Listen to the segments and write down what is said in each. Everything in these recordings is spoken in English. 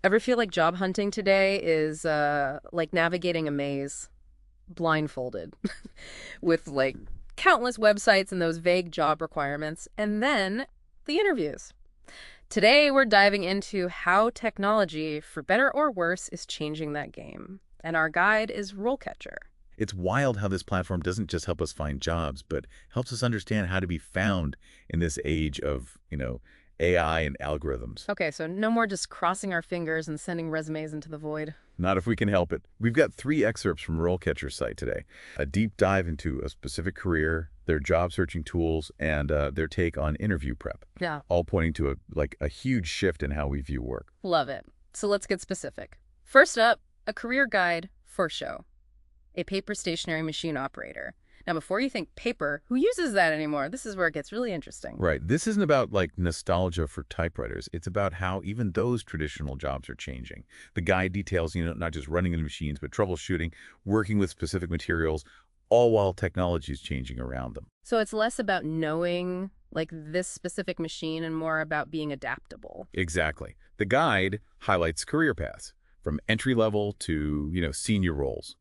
Ever feel like job hunting today is like navigating a maze blindfolded with like countless websites and those vague job requirements, and then the interviews? Today, we're diving into how technology, for better or worse, is changing that game. And our guide is RoleCatcher. It's wild how this platform doesn't just help us find jobs, but helps us understand how to be found in this age of, AI and algorithms. Okay, so no more just crossing our fingers and sending resumes into the void. Not if we can help it. We've got 3 excerpts from RoleCatcher's site today. A deep dive into a specific career, their job searching tools, and their take on interview prep, Yeah, all pointing to a huge shift in how we view work. love it. So let's get specific. First up, a career guide for show. A paper stationery machine operator. Now, before you think paper, who uses that anymore? This is where it gets really interesting. Right. This isn't about nostalgia for typewriters. It's about how even those traditional jobs are changing. The guide details, not just running the machines, but troubleshooting, working with specific materials, all while technology is changing around them. So it's less about knowing like this specific machine and more about being adaptable. Exactly. The guide highlights career paths from entry level to, senior roles.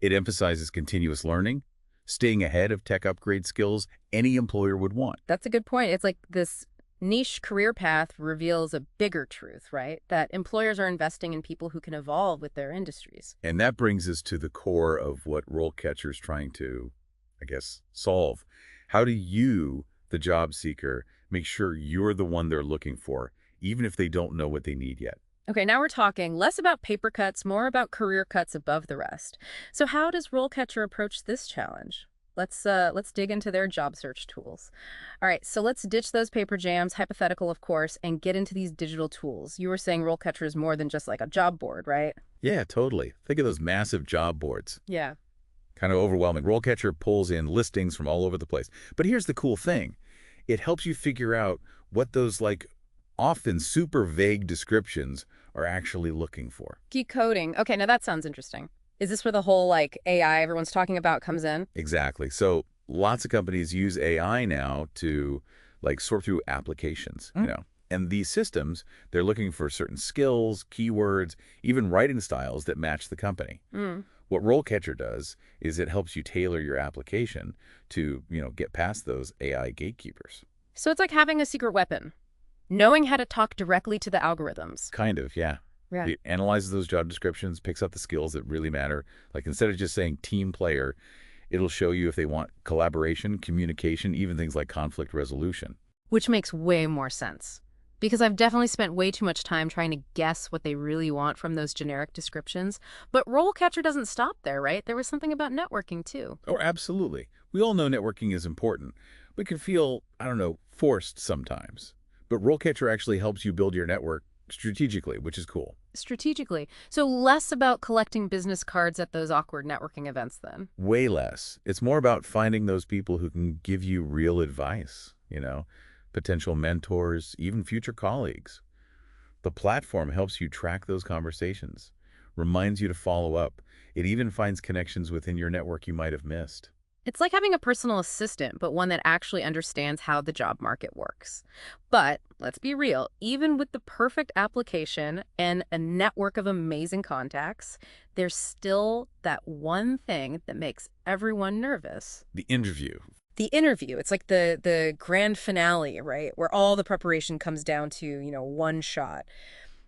It emphasizes continuous learning, staying ahead of tech upgrade skills any employer would want. That's a good point. It's like this niche career path reveals a bigger truth, right? That employers are investing in people who can evolve with their industries. And that brings us to the core of what RoleCatcher is trying to, solve. How do you, the job seeker, make sure you're the one they're looking for, even if they don't know what they need yet? Okay, now we're talking less about paper cuts, more about career cuts above the rest. So how does RoleCatcher approach this challenge? Let's dig into their job search tools. All right, so let's ditch those paper jams, hypothetical of course, and get into these digital tools. You were saying RoleCatcher is more than just like a job board, right? Yeah, totally. Think of those massive job boards. Yeah. Kind of overwhelming. RoleCatcher pulls in listings from all over the place. But here's the cool thing. It helps you figure out what those often super vague descriptions are actually looking for. Geek coding. Okay, now that sounds interesting. Is this where the whole like AI everyone's talking about comes in? Exactly. So lots of companies use AI now to sort through applications. And these systems, they're looking for certain skills, keywords, even writing styles that match the company. Mm. What RoleCatcher does is it helps you tailor your application to, get past those AI gatekeepers. So it's like having a secret weapon, knowing how to talk directly to the algorithms. Kind of, yeah. Yeah. It analyzes those job descriptions, picks out the skills that really matter. Instead of just saying team player, it'll show you if they want collaboration, communication, even things like conflict resolution. Which makes way more sense. Because I've definitely spent way too much time trying to guess what they really want from those generic descriptions. But RoleCatcher doesn't stop there, right? There was something about networking, too. Oh, absolutely. We all know networking is important. We can feel, forced sometimes. But RoleCatcher actually helps you build your network strategically, which is cool. Strategically. So less about collecting business cards at those awkward networking events, then. Way less. It's more about finding those people who can give you real advice, potential mentors, even future colleagues. The platform helps you track those conversations, reminds you to follow up. It even finds connections within your network you might have missed. It's like having a personal assistant, but one that actually understands how the job market works. But let's be real, even with the perfect application and a network of amazing contacts, there's still that one thing that makes everyone nervous. The interview. The interview. It's like the grand finale, right? Where all the preparation comes down to, one shot.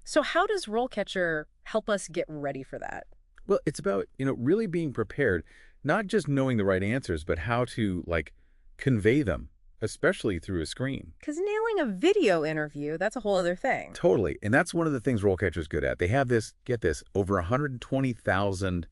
So how does RoleCatcher help us get ready for that? Well, it's about, really being prepared, not just knowing the right answers, but how to, convey them, especially through a screen. Because nailing a video interview, that's a whole other thing. Totally. And that's one of the things RoleCatcher is good at. They have this, get this, over 120,000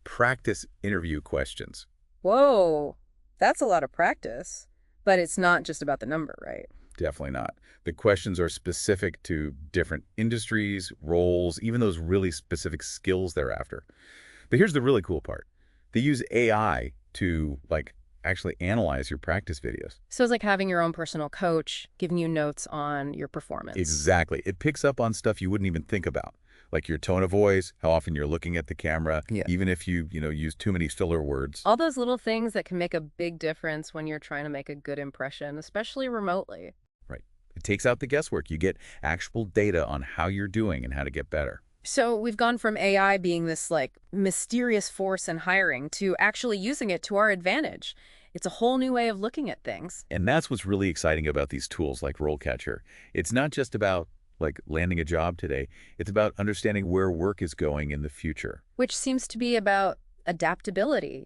practice interview questions. Whoa, that's a lot of practice. But it's not just about the number, right? Definitely not. The questions are specific to different industries, roles, even those really specific skills they're after. But here's the really cool part. They use AI to, actually analyze your practice videos. So it's like having your own personal coach giving you notes on your performance. Exactly. It picks up on stuff you wouldn't even think about, like your tone of voice, how often you're looking at the camera, Yeah. even if you, use too many filler words. All those little things that can make a big difference when you're trying to make a good impression, especially remotely. Right. It takes out the guesswork. You get actual data on how you're doing and how to get better. So we've gone from AI being this like mysterious force in hiring to actually using it to our advantage. It's a whole new way of looking at things, And that's what's really exciting about these tools like RoleCatcher. It's not just about like landing a job today. It's about understanding where work is going in the future. which seems to be about adaptability,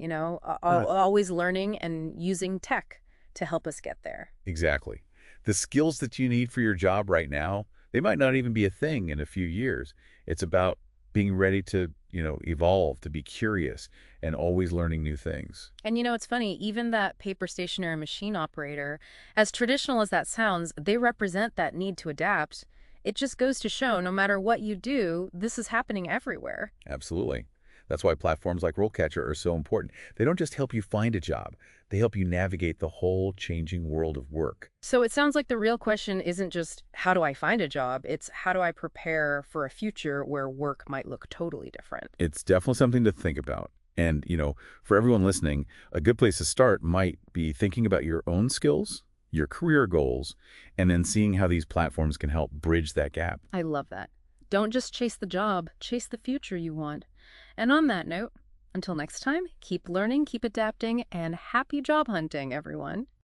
always learning and using tech to help us get there. Exactly. The skills that you need for your job right now, they might not even be a thing in a few years. It's about being ready to, evolve, to be curious, and always learning new things. And it's funny, even that paper stationery machine operator, as traditional as that sounds, they represent that need to adapt. It just goes to show no matter what you do, this is happening everywhere. Absolutely. That's why platforms like RoleCatcher are so important. They don't just help you find a job. They help you navigate the whole changing world of work. So it sounds like the real question isn't just how do I find a job? It's how do I prepare for a future where work might look totally different? It's definitely something to think about. And, for everyone listening, a good place to start might be thinking about your own skills, your career goals, and then seeing how these platforms can help bridge that gap. I love that. Don't just chase the job, chase the future you want. And on that note, until next time, keep learning, keep adapting, and happy job hunting, everyone.